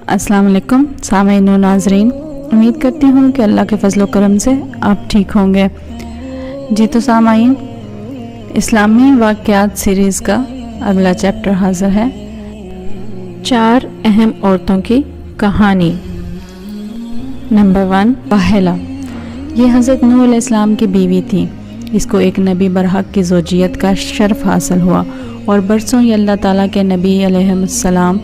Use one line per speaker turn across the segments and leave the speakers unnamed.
अस्सलाम वालेकुम सामईन व नाज़रीन, उम्मीद करती हूँ कि अल्लाह के फजल करम से आप ठीक होंगे। जी तो सामईन, इस्लामी वाक़यात सीरीज़ का अगला चैप्टर हाज़िर है। 4 अहम औरतों की कहानी। नंबर 1, वाहिला। ये हज़रत नूह अलैहिस्सलाम की बीवी थी। इसको एक नबी बरहक की ज़ौजियत का शर्फ हासिल हुआ और बरसों ये अल्लाह ताला के नबी अलैहिस्सलाम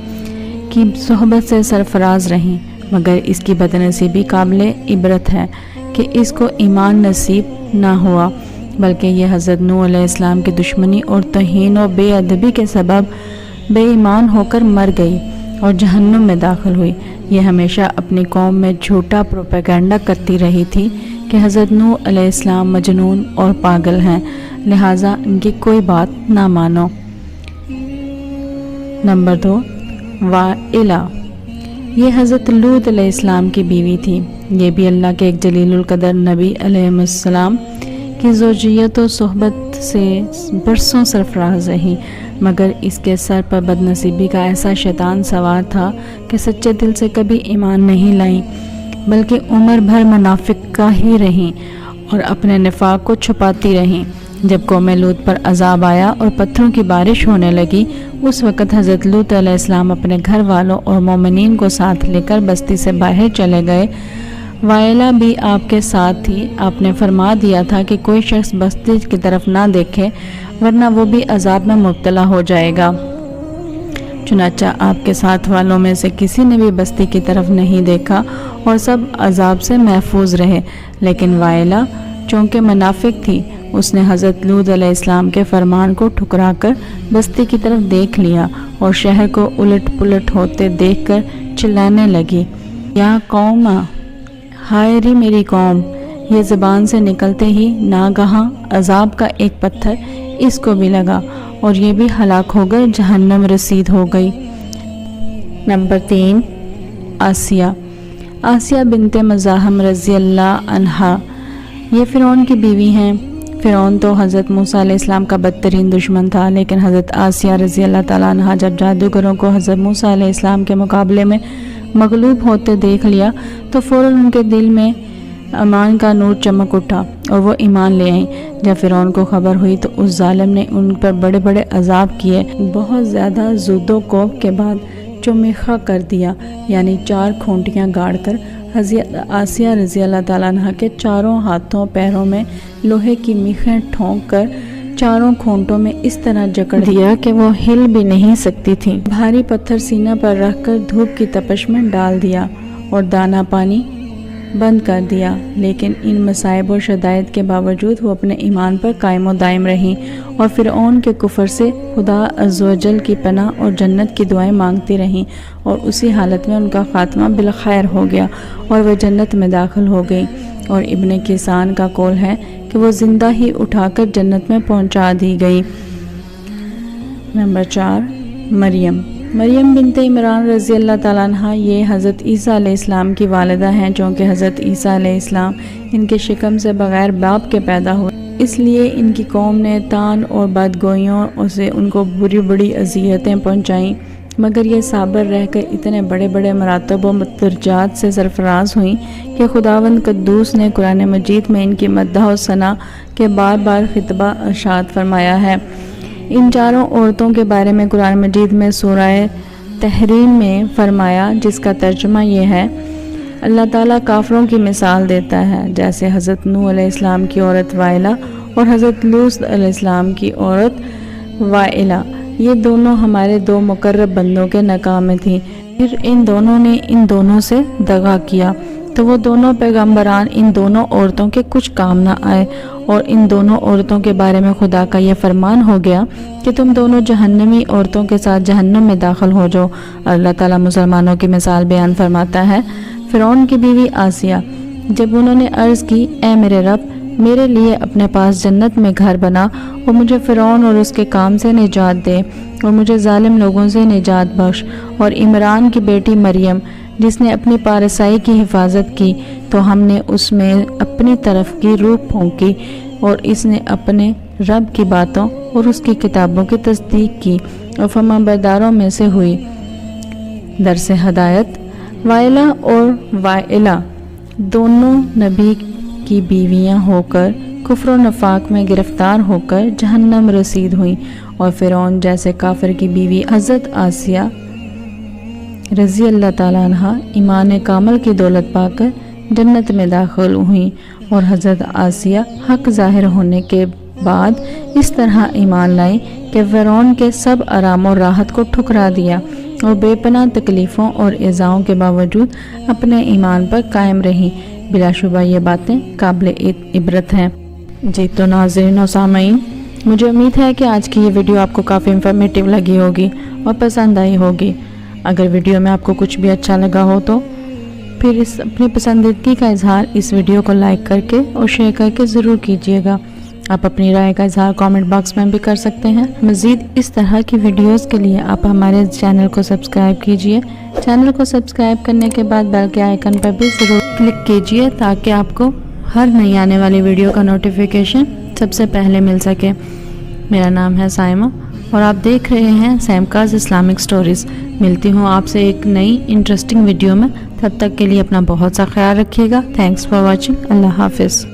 की सोहबत से सरफराज रहीं, मगर इसकी बदनसीबी काबिले इबरत है कि इसको ईमान नसीब ना हुआ, बल्कि यह हज़रत नूह अलैहिस्सलाम की दुश्मनी और तौहीन और बेअदबी के सबब बेईमान होकर मर गई और जहन्नुम में दाखिल हुई। यह हमेशा अपनी कौम में झूठा प्रोपेगेंडा करती रही थी कि हज़रत नूह अलैहिस्सलाम मजनून और पागल हैं, लिहाजा इनकी कोई बात ना मानो। Number 2, Viola. ये हज़रत लूत अलैहिस्सलाम की बीवी थी। ये भी अल्लाह के एक जलीलुल कदर नबी अलैहिस्सलाम की ज़ौजियत और सोहबत से बरसों सरफराज रही, मगर इसके सर पर बदनसीबी का ऐसा शैतान सवार था कि सच्चे दिल से कभी ईमान नहीं लाई, बल्कि उम्र भर मुनाफिक का ही रहीं और अपने निफाक को छुपाती रहीं। जब कौम लूत पर अजाब आया और पत्थरों की बारिश होने लगी, उस वक़्त हज़रत लूत अलैहिस्सलाम अपने घर वालों और मोमिनीन को साथ लेकर बस्ती से बाहर चले गए। वाइला भी आपके साथ थी। आपने फरमा दिया था कि कोई शख्स बस्ती की तरफ ना देखे, वरना वो भी अजाब में मुब्तला हो जाएगा। चुनाचा आपके साथ वालों में से किसी ने भी बस्ती की तरफ नहीं देखा और सब अजाब से महफूज रहे, लेकिन वाइला चूँकि मुनाफिक थी, उसने हज़रत लूत अलैहिस्सलाम के फरमान को ठुकराकर बस्ती की तरफ देख लिया और शहर को उलट पुलट होते देखकर चिल्लाने लगी, या कौम, हाय रे मेरी कौम। ये ज़बान से निकलते ही नागहां अजाब का एक पत्थर इसको भी लगा और ये भी हलाक होकर जहन्नम रसीद हो गई। नंबर 3, आसिया। आसिया बिनते मज़ाहम रज़ी अल्लाह अन्हा ये फ़िरौन की बीवी हैं। फ़िरौन तो हज़रत मूसा अलैहिस्सलाम का बदतरीन दुश्मन था, लेकिन हज़रत आसिया रज़ी अल्लाह ताला अन्हा जब जादूगरों को हज़रत मूसा अलैहिस्सलाम के मुकाबले में मगलूब होते देख लिया तो फ़ौरन उनके दिल में ईमान का नूर चमक उठा और वो ईमान ले आईं। जब फ़िरौन को खबर हुई तो उस जालिम ने उन पर बड़े बड़े अजाब किए। बहुत ज़्यादा ज़ुदो कोप के बाद चुमिखा कर दिया, यानी 4 खूंटियाँ गाड़ कर हज़रत आसिया रज़ी अल्लाह ताला अन्हा के चारों हाथों पैरों में लोहे की मीखें ठोंक कर चारों खूंटों में इस तरह जकड़ दिया कि वो हिल भी नहीं सकती थी। भारी पत्थर सीना पर रखकर धूप की तपश में डाल दिया और दाना पानी बंद कर दिया, लेकिन इन मसाइब और शदायत के बावजूद वो अपने ईमान पर कायम और दायम रहीं और फ़िरऔन के कुफर से खुदा अज़्ज़वजल की पनाह और जन्नत की दुआएं मांगती रहीं, और उसी हालत में उनका ख़ात्मा बिलखैर हो गया और वह जन्नत में दाखिल हो गई। और इब्ने किसान का कौल है कि वो ज़िंदा ही उठाकर जन्नत में पहुंचा दी गई। नंबर 4, मरियम। मरियम बिनते इमरान रज़ी अल्लाह ताला अन्हा ये हज़रत ईसा अलैहिस्सलाम की वालिदा हैं, चूँकि हज़रत ईसा अलैहिस्सलाम इनके शिकम से बग़ैर बाप के पैदा हुए, इसलिए इनकी कौम ने तान और बदगोइयों से उनको बुरी बुरी अज़ियतें पहुँचाईं, मगर ये साबर रहकर इतने बड़े बड़े मरातब व दर्जात से सरफराज हुई कि खुदावंद कद्दूस ने कुरान मजीद में इनकी मद्दाह और सना के बार बार खितबा इरशाद फरमाया है। इन चारों औरतों के बारे में कुरान मजीद में सूरह तहरीम में फरमाया, जिसका तर्जुमा ये है, अल्लाह ताला काफरों की मिसाल देता है जैसे हज़रत नूह अलैहिस्सलाम की औरत वाइला और हज़रत लूत अलैहिस्सलाम की औरत वाइला। ये दोनों हमारे 2 मुकर्रब बंदों के नकामे थी। फिर इन दोनों ने इन दोनों से दगा किया तो वो दोनों पैगम्बरान इन दोनों औरतों के कुछ काम ना आए, और इन दोनों औरतों के बारे में खुदा का यह फरमान हो गया कि तुम दोनों जहन्नमी औरतों के साथ जहन्नम में दाखिल हो जाओ। अल्लाह ताला मुसलमानों की मिसाल बयान फरमाता है। फ़िरौन की बीवी आसिया, जब उन्होंने अर्ज़ की, ए मेरे रब, मेरे लिए अपने पास जन्नत में घर बना और मुझे फ़िरौन और उसके काम से निजात दे और मुझे जालिम लोगों से निजात बख्श, और इमरान की बेटी मरियम जिसने अपनी पारसाई की हिफाजत की, तो हमने उसमें अपनी तरफ की रूह फूंकी और इसने अपने रब की बातों और उसकी किताबों की तस्दीक की और फरमाबरदारों में से हुई। दरस हदायत, वाइला और वाइला दोनों नबी की बीवियां होकर कुफ्र और नफाक में गिरफ्तार होकर जहन्नम रसीद हुई और फ़िरौन जैसे काफिर की बीवी हज़रत आसिया रज़ी अल्लाह ताला अन्हा ईमान कामल की दौलत पाकर जन्नत में दाखिल हुई और हज़रत आसिया हक ज़ाहिर होने के बाद इस तरह ईमान लाई कि फ़िरौन के सब आराम और राहत को ठुकरा दिया और बेपनाह तकलीफ़ों और इज़ाओं के बावजूद अपने ईमान पर कायम रही। बिलाशुबा ये बातें काबिल इबरत हैं। जी तो नाज़रीन और सामीन, मुझे उम्मीद है कि आज की ये वीडियो आपको काफ़ी इन्फॉर्मेटिव लगी होगी और पसंद आई होगी। अगर वीडियो में आपको कुछ भी अच्छा लगा हो तो फिर इस अपनी पसंदीदगी का इजहार इस वीडियो को लाइक करके और शेयर करके ज़रूर कीजिएगा। आप अपनी राय का इजहार कमेंट बॉक्स में भी कर सकते हैं। मज़ीद इस तरह की वीडियोस के लिए आप हमारे चैनल को सब्सक्राइब कीजिए। चैनल को सब्सक्राइब करने के बाद बेल के आइकन पर भी ज़रूर क्लिक कीजिए ताकि आपको हर नई आने वाली वीडियो का नोटिफिकेशन सबसे पहले मिल सके। मेरा नाम है साइमा और आप देख रहे हैं सैमकाज़ इस्लामिक स्टोरीज़। मिलती हूँ आपसे एक नई इंटरेस्टिंग वीडियो में। तब तक के लिए अपना बहुत सा ख्याल रखिएगा। Thanks for watching. अल्लाह हाफिज़।